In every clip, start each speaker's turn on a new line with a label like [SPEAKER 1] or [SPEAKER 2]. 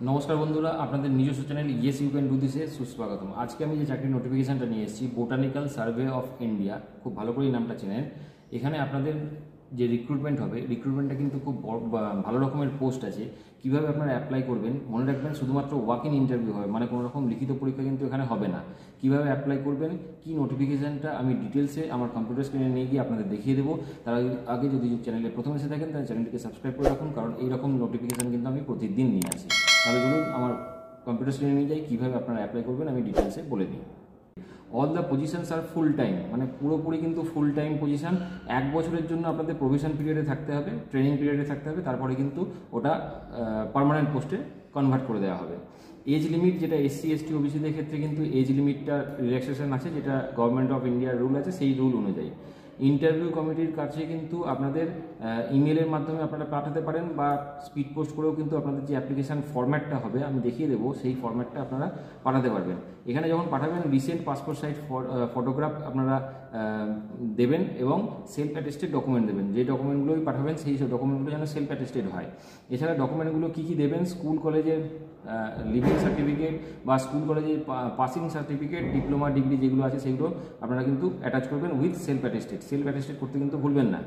[SPEAKER 1] নমস্কার বন্ধুরা, আপনাদের নিজস্ব channel yes you can do দিসে সুস্বাগতম। আজকে আমি যে চাকরির নোটিফিকেশানটা নিয়ে এসেছি, বোটানিক্যাল সার্ভে অফ ইন্ডিয়া, খুব ভালো করেই নামটা চেনেন। এখানে আপনাদের যে রিক্রুটমেন্ট হবে, রিক্রুটমেন্টটা কিন্তু খুব ভালো রকমের পোস্ট আছে। কীভাবে আপনারা অ্যাপ্লাই করবেন মনে রাখবেন, শুধুমাত্র ওয়াক ইন ইন্টারভিউ হবে, মানে কোনো রকম লিখিত পরীক্ষা কিন্তু এখানে হবে না। কীভাবে অ্যাপ্লাই করবেন, কি নোটিফিকেশানটা আমি ডিটেলসে আমার কম্পিউটার স্ক্রিনে নিয়ে গিয়ে আপনাদের দেখিয়ে দেবো। তার আগে যদি চ্যানেলে প্রথম এসে থাকেন তাহলে চ্যানেলটিকে সাবস্ক্রাইব করে রাখুন, কারণ এইরকম নোটিফিকেশান কিন্তু আমি প্রতিদিন নিয়ে আসি। তাহলে বলুন আমার কম্পিউটার স্ক্রিনে নিয়ে যাই, কীভাবে আপনারা অ্যাপ্লাই করবেন আমি ডিটেলসে বলে দিই। অল দ্য পজিশনস আর ফুল টাইম, মানে পুরোপুরি কিন্তু ফুল টাইম পজিশন। 1 বছরের জন্য আপনাদের প্রভিশন পিরিয়ডে থাকতে হবে, ট্রেনিং পিরিয়ডে থাকতে হবে, তারপরে কিন্তু ওটা পার্মানেন্ট পোস্টে কনভার্ট করে দেওয়া হবে। এজ লিমিট, যেটা এসসি এসটি ওবিসিদের ক্ষেত্রে কিন্তু এজ লিমিটটা রিল্যাক্সেশন আছে, যেটা গভর্নমেন্ট অফ ইন্ডিয়ার রুল আছে, সেই রুল অনুযায়ী। ইন্টারভিউ কমিটির কাছে কিন্তু আপনাদের ইমেলের মাধ্যমে আপনারা পাঠাতে পারেন, বা স্পিড পোস্ট করেও কিন্তু আপনাদের যে অ্যাপ্লিকেশান ফরম্যাটটা হবে আমি দেখিয়ে দেবো, সেই ফরম্যাটটা আপনারা পাঠাতে পারবেন। এখানে যখন পাঠাবেন রিসেন্ট পাসপোর্ট সাইজ ফটোগ্রাফ আপনারা দেবেন এবং সেলফ অ্যাটেস্টেড ডকুমেন্ট দেবেন। যে ডকুমেন্টগুলোই পাঠাবেন সেই সব ডকুমেন্টগুলো যেন সেলফ অ্যাটেস্টেড হয়। এছাড়া ডকুমেন্টগুলো কী কী দেবেন, স্কুল কলেজের লিভিং সার্টিফিকেট বা স্কুল কলেজের পাসিং সার্টিফিকেট, ডিপ্লোমা ডিগ্রি যেগুলো আছে সেগুলো আপনারা কিন্তু অ্যাটাচ করবেন with self attested. Self attested করতে কিন্তু ভুলবেন না।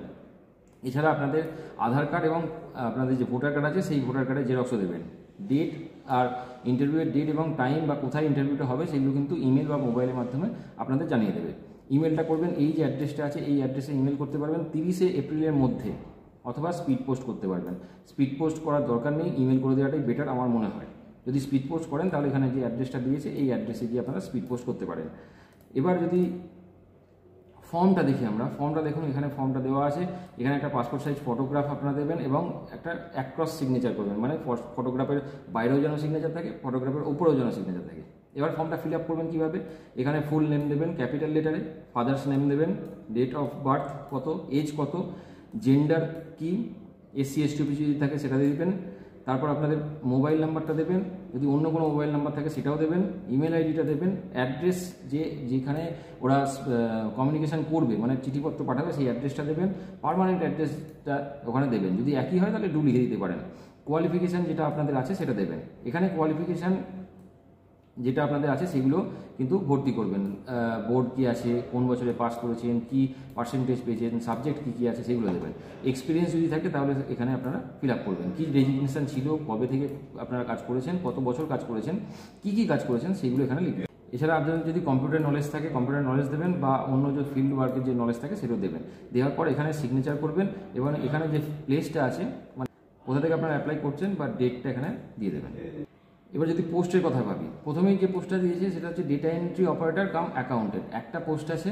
[SPEAKER 1] এছাড়া আপনাদের আধার কার্ড এবং আপনাদের যে ভোটার কার্ড আছে সেই ভোটার কার্ডের জেরক্সও দেবেন। ডেট আর ইন্টারভিউয়ের ডেট এবং টাইম বা কোথায় ইন্টারভিউটা হবে সেগুলো কিন্তু ইমেল বা মোবাইলের মাধ্যমে আপনাদের জানিয়ে দেবে। ইমেলটা করবেন, এই যে অ্যাড্রেসটা আছে এই অ্যাড্রেসে ইমেল করতে পারবেন 30শে এপ্রিলের মধ্যে, অথবা স্পিড পোস্ট করতে পারবেন। স্পিড পোস্ট করার দরকার নেই, ইমেল করে দেওয়াটাই বেটার আমার মনে হয়। যদি স্পিড পোস্ট করেন তাহলে এখানে যে অ্যাড্রেসটা দিয়েছে এই অ্যাড্রেসে গিয়ে আপনারা স্পিড পোস্ট করতে পারেন। এবার যদি ফর্মটা দেখি আমরা, ফর্মটা দেখুন, এখানে ফর্মটা দেওয়া আছে। এখানে একটা পাসপোর্ট সাইজ ফটোগ্রাফ আপনারা দেবেন এবং একটা অ্যাক্রস সিগনেচার করবেন, মানে ফটোগ্রাফের বাইরেও যেন সিগনেচার থাকে, ফটোগ্রাফের উপরেও যেন সিগনেচার থাকে। এবার ফর্মটা ফিল আপ করবেন কীভাবে, এখানে ফুল নেম দেবেন ক্যাপিটাল লেটারে, ফাদার্স নেম দেবেন, ডেট অফ বার্থ কত, এজ কত, জেন্ডার কি, এসসি এসটি ওবিসি যদি থাকে সেটা দেবেন। তারপর আপনাদের মোবাইল নাম্বারটা দেবেন, যদি অন্য কোনো মোবাইল নাম্বার থাকে সেটাও দেবেন, ইমেল আইডিটা দেবেন, অ্যাড্রেস যেখানে ওরা কমিউনিকেশান করবে, মানে চিঠিপত্র পাঠাবে সেই অ্যাড্রেসটা দেবেন, পার্মানেন্ট অ্যাড্রেসটা ওখানে দেবেন। যদি একই হয় তাহলে লিখে দিতে পারেন। কোয়ালিফিকেশান যেটা আপনাদের আছে সেটা দেবেন। এখানে কোয়ালিফিকেশান যেটা আপনাদের আছে সেগুলো কিন্তু ভর্তি করবেন। বোর্ড কী আছে, কোন বছরে পাস করেছেন, কি পার্সেন্টেজ পেয়েছেন, সাবজেক্ট কী কী আছে সেগুলো দেবেন। এক্সপিরিয়েন্স যদি থাকে তাহলে এখানে আপনারা ফিল আপ করবেন। কী রেজিগনেশন ছিল, কবে থেকে আপনারা কাজ করেছেন, কত বছর কাজ করেছেন, কী কাজ করেছেন সেইগুলো এখানে লিখবেন। এছাড়া আপনাদের যদি কম্পিউটার নলেজ থাকে কম্পিউটার নলেজ দেবেন, বা অন্য যে ফিল্ড ওয়ার্কের যে নলেজ থাকে সেটাও দেবেন। দেওয়ার পর এখানে সিগনেচার করবেন এবং এখানে যে প্লেসটা আছে, মানে কোথা থেকে আপনারা অ্যাপ্লাই করছেন বা ডেটটা এখানে দিয়ে দেবেন। এবার যদি পোস্টের কথা ভাবি, প্রথমেই যে পোস্টটা দিয়েছে সেটা হচ্ছে ডেটা এন্ট্রি অপারেটর কাম অ্যাকাউন্টেন্ট। একটা পোস্ট আছে,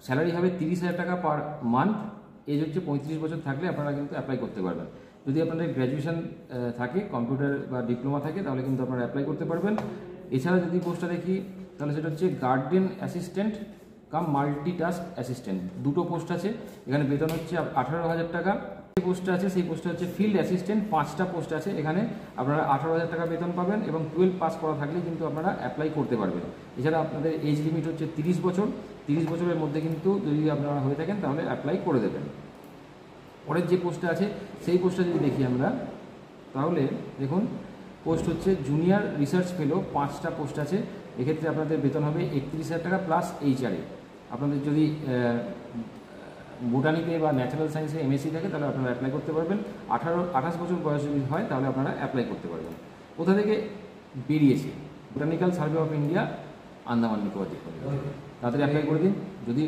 [SPEAKER 1] স্যালারি হবে 30,000 টাকা পার মান্থ, এজ হচ্ছে 35 বছর থাকলে আপনারা কিন্তু অ্যাপ্লাই করতে পারবেন। যদি আপনাদের গ্র্যাজুয়েশন থাকে, কম্পিউটার বা ডিপ্লোমা থাকে, তাহলে কিন্তু আপনারা অ্যাপ্লাই করতে পারবেন। এছাড়া যদি পোস্টটা দেখি তাহলে সেটা হচ্ছে garden assistant cum multitask assistant. দুটো পোস্ট আছে, এখানে বেতন হচ্ছে 18,000 টাকা। যে পোস্টটা আছে সেই পোস্টটা হচ্ছে ফিল্ড অ্যাসিস্ট্যান্ট, 5টা পোস্ট আছে, এখানে আপনারা 18,000 টাকা বেতন পাবেন এবং 12 পাস করা থাকলে কিন্তু আপনারা অ্যাপ্লাই করতে পারবেন। এছাড়া আপনাদের এজ লিমিট হচ্ছে 30 বছর। 30 বছরের মধ্যে কিন্তু যদি আপনারা হয়ে থাকেন তাহলে অ্যাপ্লাই করে দেবেন। পরের যে পোস্টটা আছে সেই পোস্টটা যদি দেখি আমরা, তাহলে দেখুন পোস্ট হচ্ছে জুনিয়র রিসার্চ ফেলো, 5টা পোস্ট আছে। এক্ষেত্রে আপনাদের বেতন হবে 31,000 টাকা প্লাস এইচআরএ। আপনাদের যদি বোটানিতে বা ন্যাচারাল সায়েন্সে এমএসসি থাকে তাহলে আপনারা অ্যাপ্লাই করতে পারবেন। 28 বছর বয়স যদি হয় তাহলে আপনারা অ্যাপ্লাই করতে পারবেন। কোথা থেকে বেরিয়েছে, botanical survey of India, Andaman Nicobar দ্বীপপুঞ্জ। তাড়াতাড়ি অ্যাপ্লাই করে দিন। যদি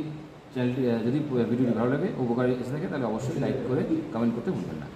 [SPEAKER 1] ভিডিওটি ভালো লাগে, উপকারী এসে থাকে তাহলে অবশ্যই লাইক করে কমেন্ট করতে ভুলবেন না।